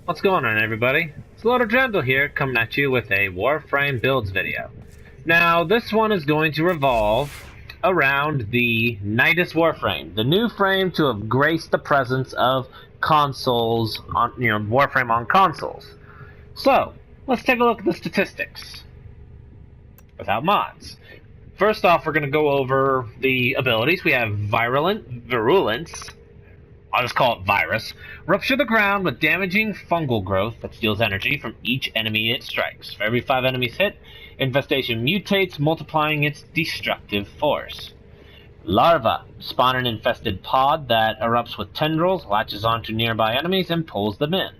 What's going on, everybody? It's Loto-Drandel here, coming at you with a Warframe builds video. Now, this one is going to revolve around the Nidus Warframe, the new frame to have graced the presence of consoles on, Warframe on consoles. So, let's take a look at the statistics without mods. First off, we're going to go over the abilities. We have Virulence. I'll just call it Virus. Rupture the ground with damaging fungal growth that steals energy from each enemy it strikes. For every 5 enemies hit, infestation mutates, multiplying its destructive force. Larva. Spawn an infested pod that erupts with tendrils, latches onto nearby enemies, and pulls them in.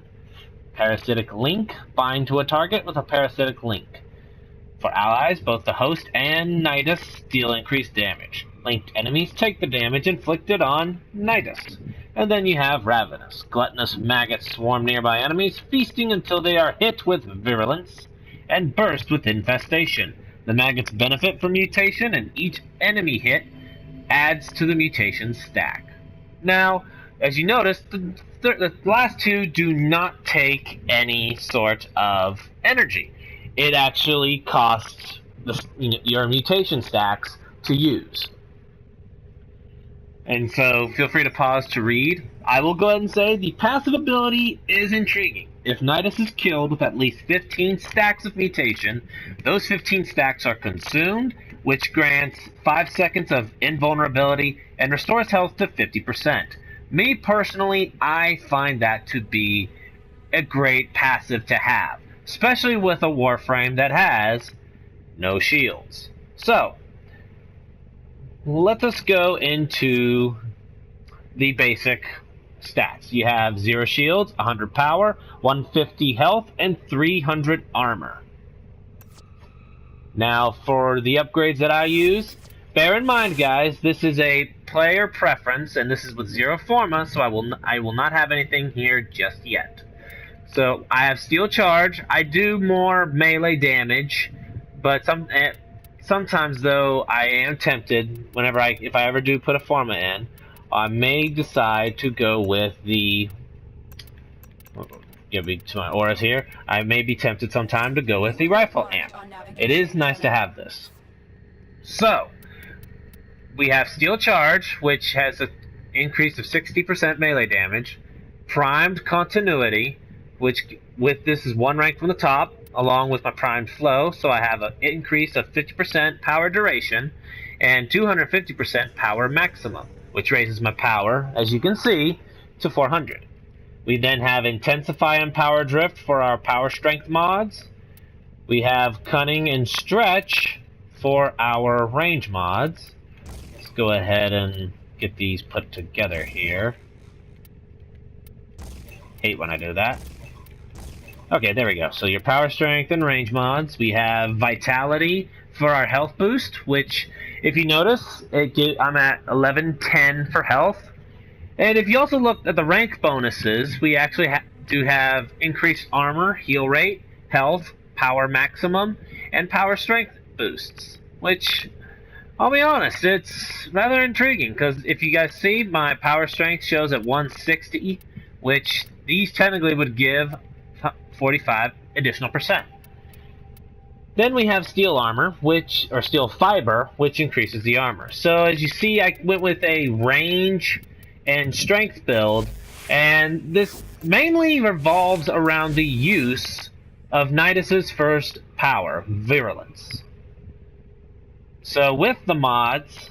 Parasitic Link. Bind to a target with a parasitic link. For allies, both the host and Nidus deal increased damage. Linked enemies take the damage inflicted on Nidus. And then you have Ravenous. Gluttonous maggots swarm nearby enemies, feasting until they are hit with virulence and burst with infestation. The maggots benefit from mutation, and each enemy hit adds to the mutation stack. Now, as you notice, the last two do not take any sort of energy. It actually costs your mutation stacks to use. And so, feel free to pause to read. I will go ahead and say the passive ability is intriguing. If Nidus is killed with at least 15 stacks of mutation, those 15 stacks are consumed, which grants 5 seconds of invulnerability and restores health to 50%. Me personally, I find that to be a great passive to have, especially with a Warframe that has no shields. So, let us go into the basic stats. You have 0 shields, 100 power, 150 health, and 300 armor. Now, for the upgrades that I use, bear in mind, guys, this is a player preference, and this is with 0 Forma, so I will not have anything here just yet. So, I have Steel Charge. I do more melee damage, but sometimes, though, I am tempted, if I ever do put a Forma in, I may decide to go with the... Give me to my auras here. I may be tempted sometime to go with the Rifle Amp. It is nice to have this. So, we have Steel Charge, which has an increase of 60% melee damage. Primed Continuity, which with this is 1 rank from the top, along with my primed flow, so I have an increase of 50% power duration and 250% power maximum, which raises my power, as you can see, to 400. We then have Intensify and Power Drift for our power strength mods. We have Cunning and Stretch for our range mods. Let's go ahead and get these put together here. Hate when I do that. Okay, there we go. So your power strength and range mods. We have Vitality for our health boost, which, if you notice, I'm at 1110 for health. And if you also look at the rank bonuses, we actually do have increased armor, heal rate, health, power maximum, and power strength boosts. Which, I'll be honest, it's rather intriguing, because if you guys see, my power strength shows at 160, which these technically would give 45 additional percent. Then we have Steel Armor, or Steel Fiber, which increases the armor. So as you see, I went with a range and strength build, and this mainly revolves around the use of Nidus's first power, Virulence. So with the mods,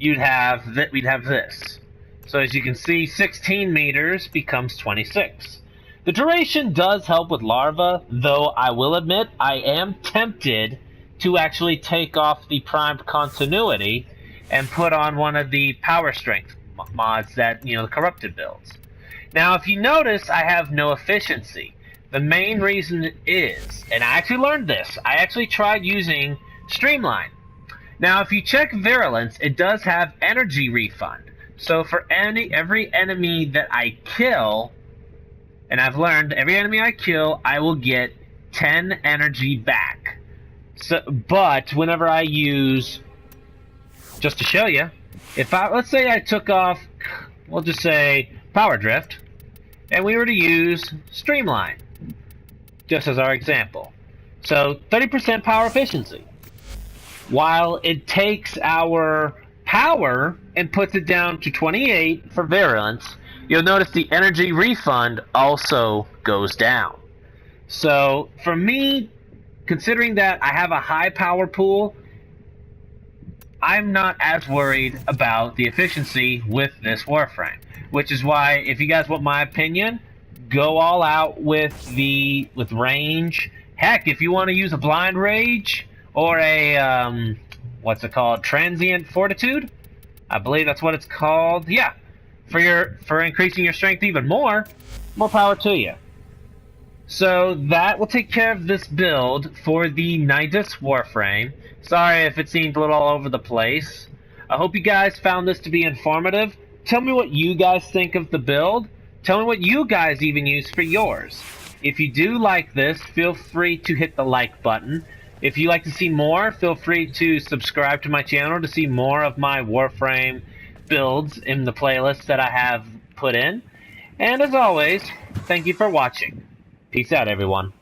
we'd have this. So as you can see, 16 meters becomes 26. The duration does help with larva, though I will admit I am tempted to actually take off the primed continuity and put on one of the power strength mods that, the corrupted builds. Now, if you notice, I have no efficiency. The main reason is, and I actually learned this, I actually tried using Streamline. Now, if you check Virulence, it does have energy refund. So for every enemy that I kill, and I've learned every enemy I kill, I will get 10 energy back. So, but whenever I use, just to show you, let's say I took off, we'll just say Power Drift, and we were to use Streamline, just as our example. So 30% power efficiency. While it takes our power and puts it down to 28 for virulence, you'll notice the energy refund also goes down. So for me, considering that I have a high power pool, I'm not as worried about the efficiency with this Warframe. Which is why, if you guys want my opinion, go all out with range. Heck, if you want to use a blind rage or a what's it called, transient fortitude, I believe that's what it's called. Yeah, for increasing your strength even more power to you. So that will take care of this build for the Nidus Warframe. Sorry if it seemed a little all over the place. I hope you guys found this to be informative. Tell me what you guys think of the build. Tell me what you guys even use for yours. If you do like this, feel free to hit the like button. If you'd like to see more, feel free to subscribe to my channel to see more of my Warframe builds in the playlist that I have put in. And as always, thank you for watching. Peace out, everyone.